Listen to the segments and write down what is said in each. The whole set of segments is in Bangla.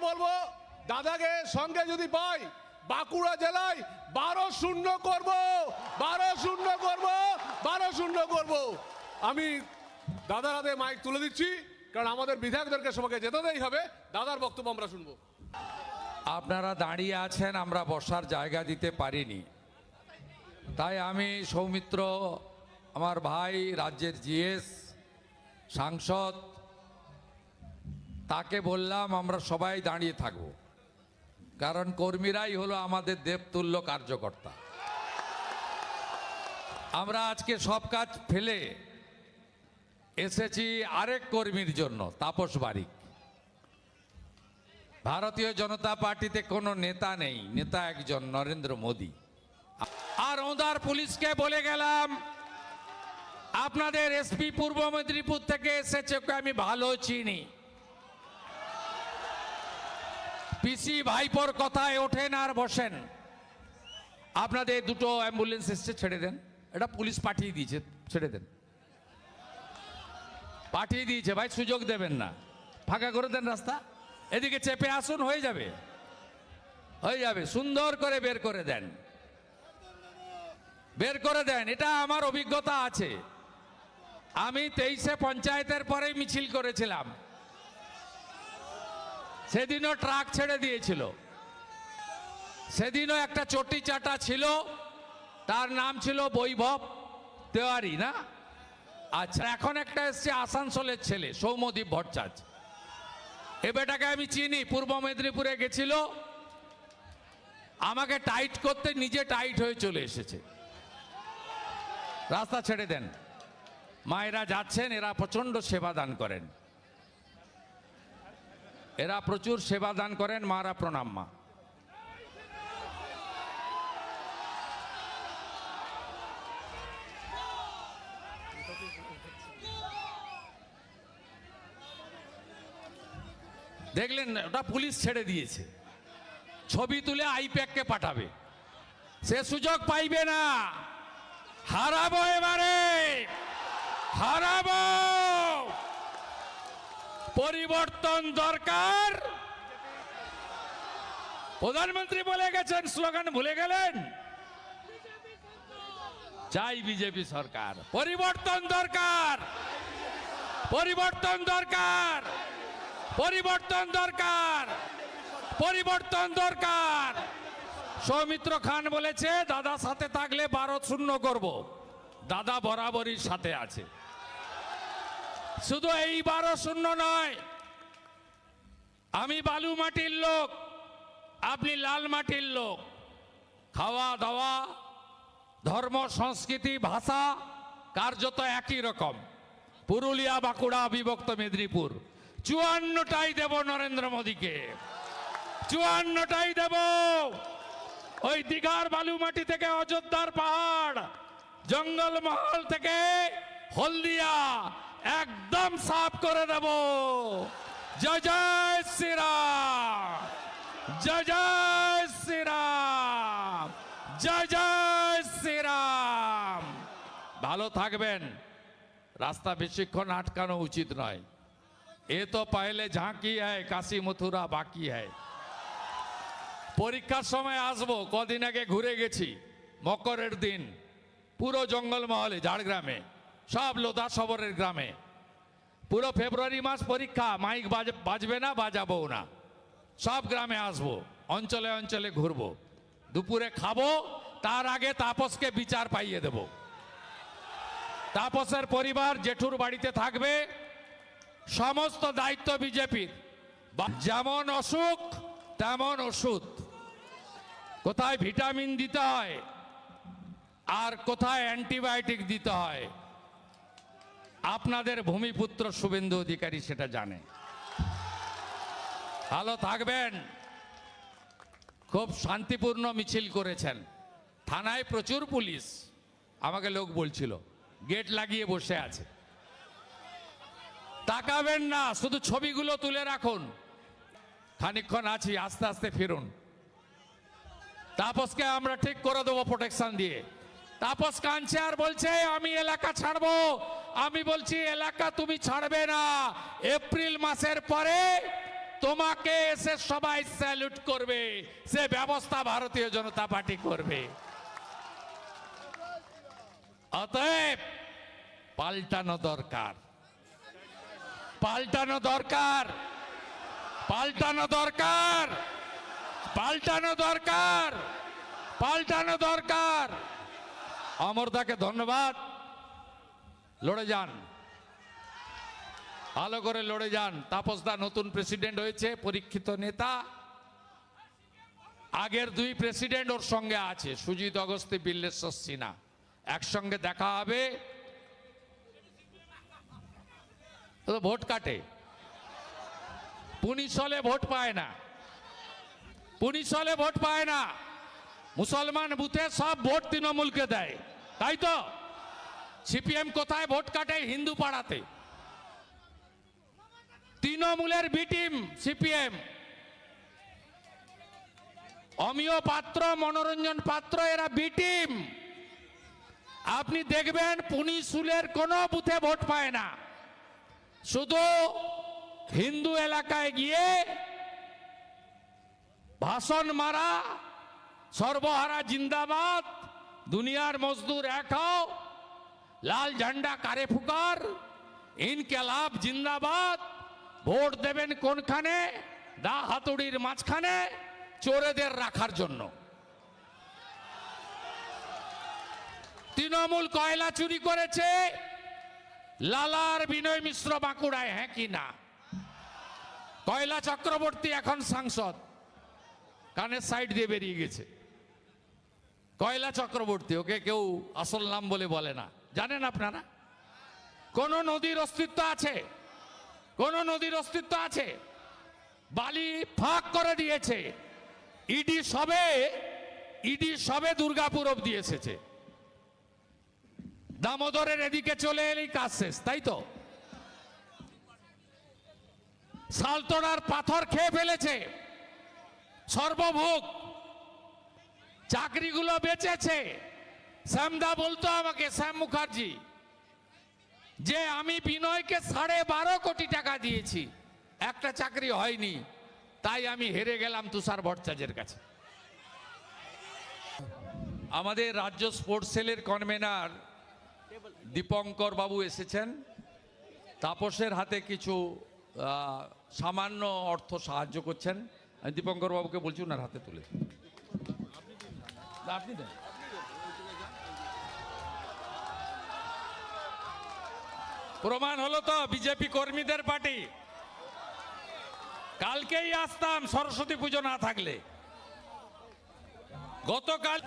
বলবো, দাদাকে সঙ্গে যদি পাই বাঁকুড়া জেলায় 12-0 করব, 12-0 করব, 12-0 করব। আমি দাদার হাতে মাইক তুলে দিচ্ছি, কারণ আমাদের বিধায়কদেরকে সবাইকে যেতেই হবে। দাদার বক্তব্য আমরা শুনবো। আপনারা দাঁড়িয়ে আছেন, আমরা বসার জায়গা দিতে পারিনি, তাই আমি সৌমিত্র, আমার ভাই, রাজ্যের জিএস, সাংসদ, তাকে বললাম আমরা সবাই দাঁড়িয়ে থাকব, কারণ কর্মীরাই হলো আমাদের দেবতুল্য কার্যকর্তা। আমরা আজকে সব কাজ ফেলে এসেছি আরেক কর্মীর জন্য, তাপস বারিক। ভারতীয় জনতা পার্টিতে কোনো নেতা নেই, নেতা একজন, নরেন্দ্র মোদী। আর ওঁদার পুলিশকে বলে গেলাম, আপনাদের এসপি পূর্ব মেদিনীপুর থেকে এসেছে, ওকে আমি ভালো চিনি। পিসি ভাইপোর কথায় ওঠেন আর বসেন। আপনাদের দুটো অ্যাম্বুলেন্স এসছে, ছেড়ে দেন। এটা পুলিশ পাঠিয়ে দিয়েছে, ছেড়ে দেন। পাঠিয়ে দিয়েছে ভাই, সুযোগ দেবেন না, ফাঁকা করে দেন রাস্তা। এদিকে চেপে আসুন, হয়ে যাবে, হয়ে যাবে। সুন্দর করে বের করে দেন, বের করে দেন। এটা আমার অভিজ্ঞতা আছে। আমি 23-এ পঞ্চায়েতের পরেই মিছিল করেছিলাম, সেদিনও ট্রাক ছেড়ে দিয়েছিল। সেদিনও একটা চটি চাটা ছিল, তার নাম ছিল বৈভব তেওয়ারি, না? আচ্ছা, এখন একটা এসছে আসানসোলের ছেলে, সৌম্যদীপ ভট্টাচার্য। এ বেটাকে আমি চিনি, পূর্ব মেদিনীপুরে গেছিল, আমাকে টাইট করতে নিজে টাইট হয়ে চলে এসেছে। রাস্তা ছেড়ে দেন। মায়েরা যাচ্ছেন, এরা প্রচন্ড সেবা দান করেন, এরা প্রচুর সেবা দান করেন। মারা প্রণাম। মা, দেখলেন ওটা পুলিশ ছেড়ে দিয়েছে, ছবি তুলে আইপ্যাককে পাঠাবে। সে সুযোগ পাইবে না, হারাবো, এবারে হারাবো। পরিবর্তন দরকার। প্রধানমন্ত্রী বলে গেছেন, স্লোগান ভুলে গেলেন। চাই বিজেপি সরকার। পরিবর্তন দরকার, পরিবর্তন দরকার, পরিবর্তন দরকার, পরিবর্তন দরকার। সৌমিত্র খান বলেছে দাদা সাথে থাকলে 12-0 করব। দাদা বরাবরই সাথে আছে। শুধু এই 12-0 নয়, আমি বালু মাটির লোক, আপনি লাল মাটির লোক। খাওয়া দাওয়া, ধর্ম, সংস্কৃতি, ভাষা কার্যত একই রকম। পুরুলিয়া, বাঁকুড়া, বিভক্ত মেদিনীপুর, 54টাই দেব নরেন্দ্র মোদীকে, 54টাই দেব। ওই দীঘার বালুমাটি থেকে অযোধ্যার পাহাড়, জঙ্গলমহল থেকে হলদিয়া একদম সাফ করে দেব। জয় জয় শ্রীরাম, জয় জয় শ্রীরাম, জয় জয় শ্রীরাম। ভালো থাকবেন। রাস্তা বেশিক্ষণ আটকানো উচিত নয়। এ তো পহলে ঝাঁকি হ্যায়, কাশী মথুরা বাকি হ্যায়। পরীক্ষার সময় আসবো, কদিন আগে ঘুরে গেছি, মকরের দিন পুরো জঙ্গলমহলে, ঝাড়গ্রামে, সব লোধা সবরের গ্রামে। পুরো ফেব্রুয়ারি মাস পরীক্ষা, মাইক বাজবে না, বাজাবো না। সব গ্রামে আসবো, অঞ্চলে অঞ্চলে ঘুরবো, দুপুরে খাবো, তার আগে তাপসকে বিচার পাইয়ে দেব। তাপসের পরিবার জেঠুর বাড়িতে থাকবে, সমস্ত দায়িত্ব বিজেপির। যেমন অসুখ তেমন ওষুধ, কোথায় ভিটামিন দিতে হয় আর কোথায় অ্যান্টিবায়োটিক দিতে হয়, আপনাদের ভূমিপুত্র শুভেন্দু অধিকারী সেটা জানে। ভালো থাকবেন। খুব শান্তিপূর্ণ মিছিল করেছেন। থানায় প্রচুর পুলিশ, আমাকে লোক বলছিল, গেট লাগিয়ে বসে আছে। তাকাবেন না, শুধু ছবিগুলো তুলে রাখুন। খানিকক্ষণ আছি, আস্তে আস্তে ফিরুন। তাপসকে আমরা ঠিক করে দেবো প্রোটেকশন দিয়ে। তাপস কাঁদছে আর বলছে আমি এলাকা ছাড়বো। আমি বলছি এলাকা তুমি ছাড়বে না। এপ্রিল মাসের পরে তোমাকে এসে সবাই স্যালুট করবে, সে ব্যবস্থা ভারতীয় জনতা পার্টি করবে। অতএব পাল্টানো দরকার, পাল্টানো দরকার, পাল্টানো দরকার, পাল্টানো দরকার, পাল্টানো দরকার। অমরদাকে ধন্যবাদ। লড়ে যান, ভালো করে লড়ে যান। তাপসদা নতুন প্রেসিডেন্ট হয়েছে, পরীক্ষিত নেতা। আগের দুই প্রেসিডেন্ট ওর সঙ্গে আছে, সুজিত অগস্তি, বিল্লেশ্বর সিনহা। একসঙ্গে দেখা হবে, তো ভোট কাটে। পুলিশ হলে ভোট পায় না, পুলিশ হলে ভোট পায় না। মুসলমান বুথে সব ভোট তৃণমূলকে দেয়, তাই তো? সিপিএম কোথায় ভোট কাটে? হিন্দু পাড়াতে। তৃণমূলের বি টিম সিপিএম। অমিয় পাত্র, মনোরঞ্জন পাত্র, এরা বি টিম। আপনি দেখবেন পুনিশুলের কোনো বুথে ভোট পায় না, শুধু হিন্দু এলাকায় গিয়ে ভাষণ মারা, সর্বহারা জিন্দাবাদ, দুনিয়ার মজদুর এক হও, লাল ঝান্ডা কারে ফুকার, ইনকেলাব জিন্দাবাদ। ভোট দেবেন কোনখানে? দা হাতুড়ির মাঝখানে, চোরেদের রাখার জন্য। তৃণমূল কয়লা চুরি করেছে, লালার বিনয় মিশ্র বাঁকুড়ায়, হ্যাঁ কি না? কয়লা চক্রবর্তী এখন সাংসদ, কানের সাইড দিয়ে বেরিয়ে গেছে। কয়লা চক্রবর্তী, ওকে কেউ আসল নাম বলে বলে না, জানেন আপনারা? কোন নদীর অস্তিত্ব আছে? কোন নদীর অস্তিত্ব আছে? বালি ফাঁক করে দিয়েছে। ইডি সবে দুর্গাপুর অব্দি এসেছে, দামোদরের এদিকে চলে এলেই কাজ শেষ, তাই তো? সালতোড়ার পাথর খেয়ে ফেলেছে সর্বভোগ, চাকরিগুলো বেচেছে। শ্যামদা বলতো আমাকে, শ্যাম মুখার্জি, যে আমি বিনয়কে 12.5 কোটি টাকা দিয়েছি, একটা চাকরি হয়নি, তাই আমি হেরে গেলাম তুষার ভট্টাচার্যের কাছে। আমাদের রাজ্য স্পোর্টস সেলের কনভেনার দীপঙ্কর বাবু এসেছেন। তাপসের হাতে কিছু সামান্য অর্থ সাহায্য করছেন। আমি দীপঙ্কর বাবুকে বলছি ওনার হাতে তুলে আপনি দেন। প্রমাণ হলো তো বিজেপি কর্মীদের পার্টি। কালকেই আসতাম সরস্বতী পুজো না থাকলে। গতকাল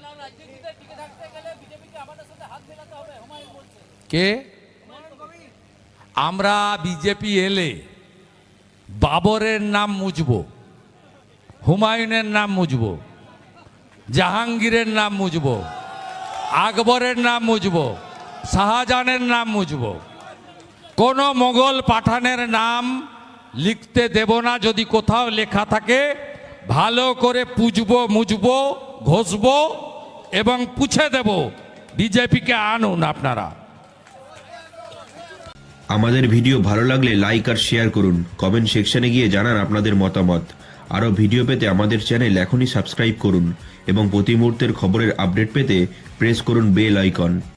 কে আমরা বিজেপি এলে বাবরের নাম মুছবো, হুমায়ুনের নাম মুছবো, জাহাঙ্গীরের নাম মুছবো, আকবরের নাম মুছবো, শাহজাহানের নাম মুছবো। কোন মোগল পাঠানের নাম লিখতে দেব না। যদি কোথাও লেখা থাকে ভালো করে পুজবো, মুছবো, ঘষবো এবং পুছে দেব। বিজেপিকে আনুন আপনারা। আমাদের ভিডিও ভালো লাগলে লাইক আর শেয়ার করুন, কমেন্ট সেকশনে গিয়ে জানান আপনাদের মতামত। আরও ভিডিও পেতে আমাদের চ্যানেল এখনই সাবস্ক্রাইব করুন এবং প্রতি মুহূর্তের খবরের আপডেট পেতে প্রেস করুন বেল আইকন।